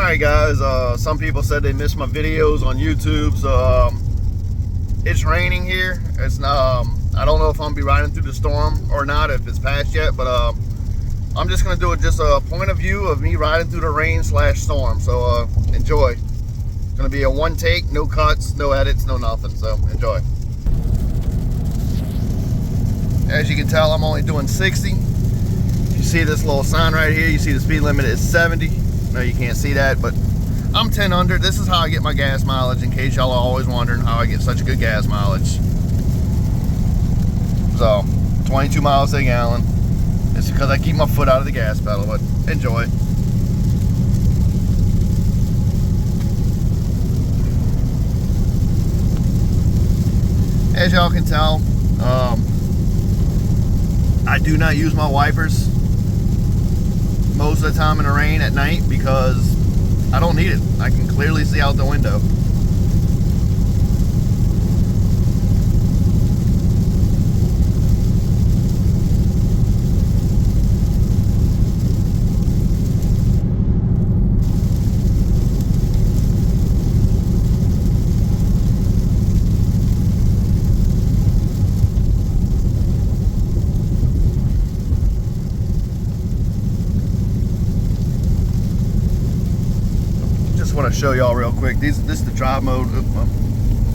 Alright guys, some people said they missed my videos on YouTube, so it's raining here. It's I don't know if I'm gonna be riding through the storm or not, if it's passed yet, but I'm just gonna do just a point of view of me riding through the rain / storm. So enjoy. It's gonna be a one take, no cuts, no edits, no nothing, so enjoy. As you can tell, I'm only doing 60. You see this little sign right here, you see the speed limit is 70. No, you can't see that, but I'm 10 under. This is how I get my gas mileage, in case y'all are always wondering how I get such good gas mileage. So 22 miles a gallon. It's because I keep my foot out of the gas pedal, but enjoy. As y'all can tell, I do not use my wipers most of the time in the rain at night because I don't need it. I can clearly see out the window. Just want to show y'all real quick. This is the drive mode.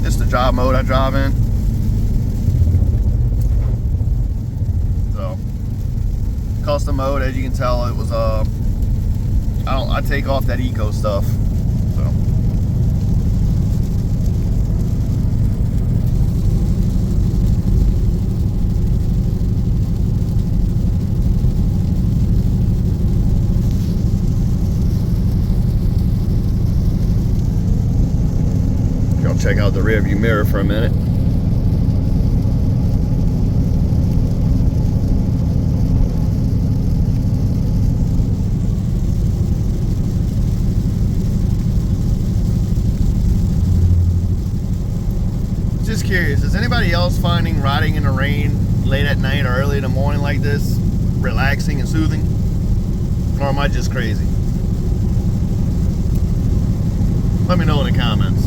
This is the drive mode I drive in. So custom mode, as you can tell, it was I take off that eco stuff. So check out the rear view mirror for a minute. Just curious, is anybody else finding riding in the rain late at night or early in the morning like this relaxing and soothing? Or am I just crazy? Let me know in the comments.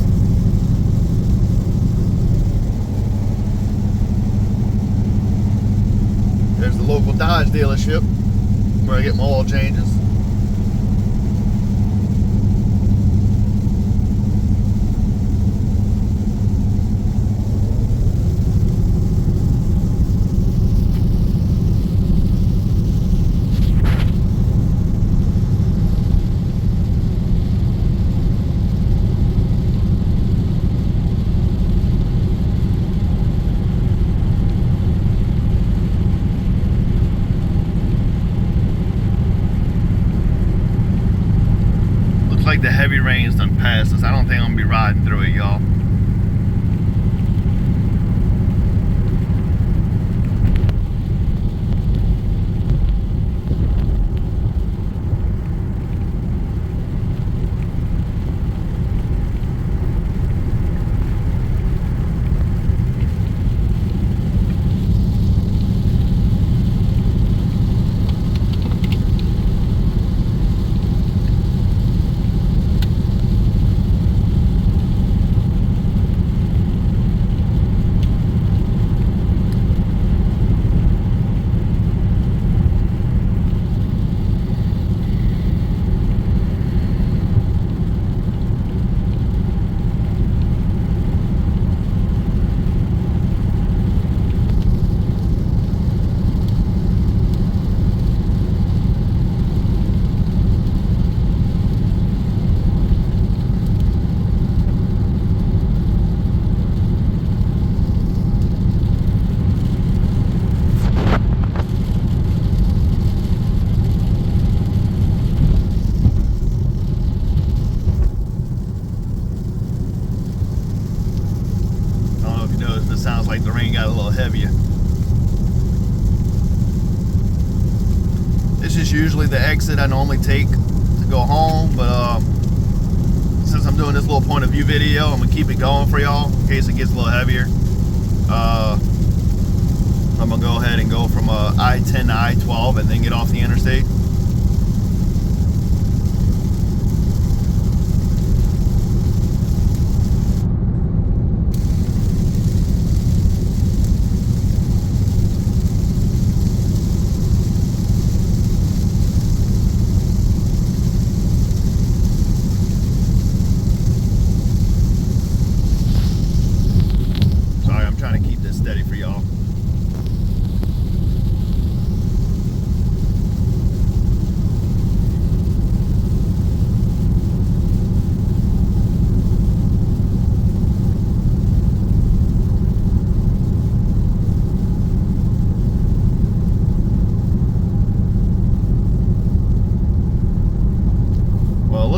There's the local Dodge dealership where I get my oil changes. Like the heavy rain's done past us. I don't think I'm gonna be riding through it, y'all. Sounds like the rain got a little heavier. This is usually the exit I normally take to go home, but since I'm doing this little point of view video, I'm gonna keep it going for y'all in case it gets a little heavier. I'm gonna go ahead and go from I-10 to I-12 and then get off the interstate.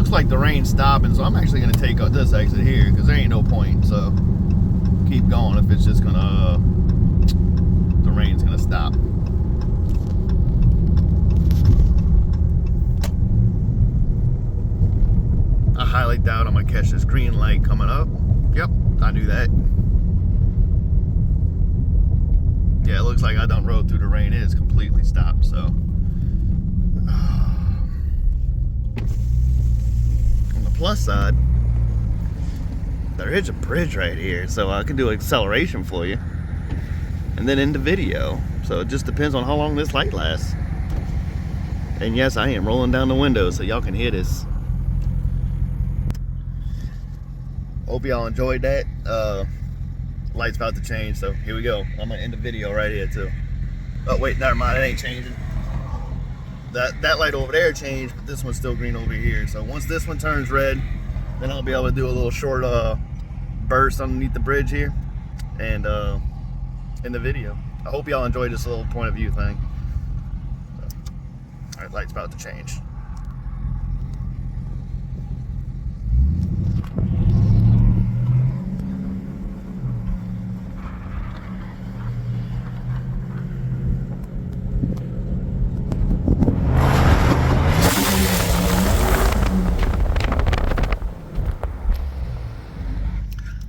looks like the rain's stopping, so I'm actually gonna take out this exit here because there ain't no point. So keep going if it's just gonna the rain's gonna stop. I highly doubt I'm gonna catch this green light coming up. Yep, I knew that. Yeah, it looks like I done rode through the rain. It is completely stopped, so. On the plus side, there is a bridge right here, so I can do acceleration for you. And then into video. So it just depends on how long this light lasts. And yes, I am rolling down the window so y'all can hear this. Hope y'all enjoyed that. Light's about to change, so here we go. I'm gonna end the video right here too. Oh wait, never mind, it ain't changing. That light over there changed, but this one's still green over here. So once this one turns red, then I'll be able to do a little short burst underneath the bridge here and in the video. I hope y'all enjoyed this little point of view thing. So, all right, light's about to change.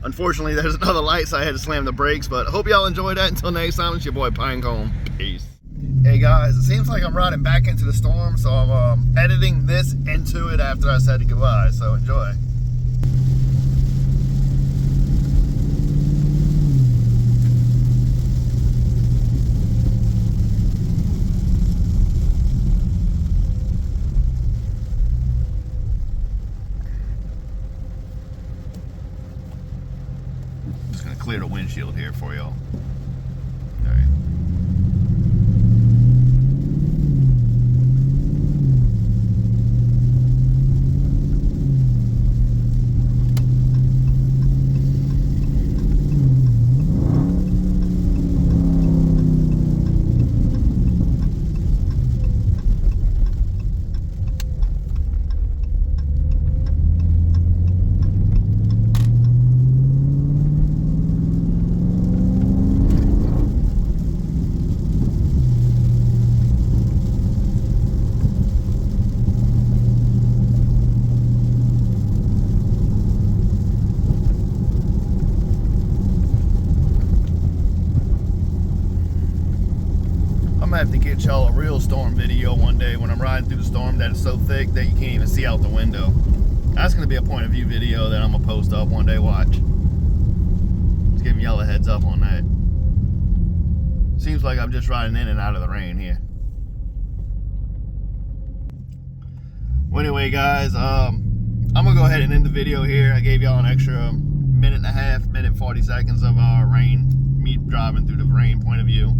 Unfortunately, there's another light, so I had to slam the brakes, but I hope y'all enjoyed that. Until next time, it's your boy Pinecone. Peace. Hey guys, it seems like I'm riding back into the storm, so I'm editing this into it after I said goodbye, so enjoy. Just gonna clear the windshield here for y'all. All right. I'm gonna have to get y'all a real storm video one day when I'm riding through the storm that is so thick that you can't even see out the window. That's gonna be a point of view video that I'm gonna post up one day. Watch. Just giving y'all a heads up on that. Seems like I'm just riding in and out of the rain here. Well, anyway, guys, I'm gonna go ahead and end the video here. I gave y'all an extra minute and a half, minute 40 seconds of rain, me driving through the rain point of view.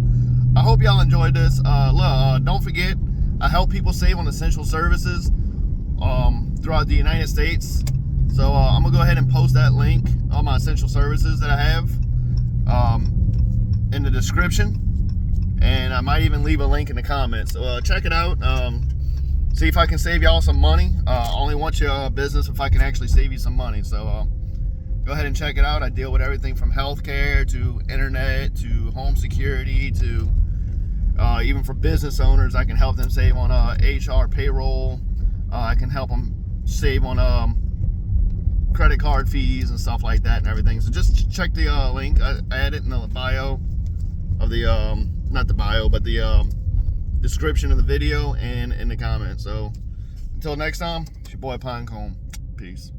I hope y'all enjoyed this. Don't forget, I help people save on essential services throughout the United States. So I'm gonna go ahead and post that link on my essential services that I have in the description, and I might even leave a link in the comments. So check it out. See if I can save y'all some money. I only want your business if I can actually save you some money. So go ahead and check it out. I deal with everything from healthcare to internet to home security to even for business owners. I can help them save on HR, payroll. I can help them save on credit card fees and stuff like that and everything. So just check the link. I add it in the bio of the not the bio, but the description of the video and in the comments. So until next time, it's your boy Pinecone. Peace.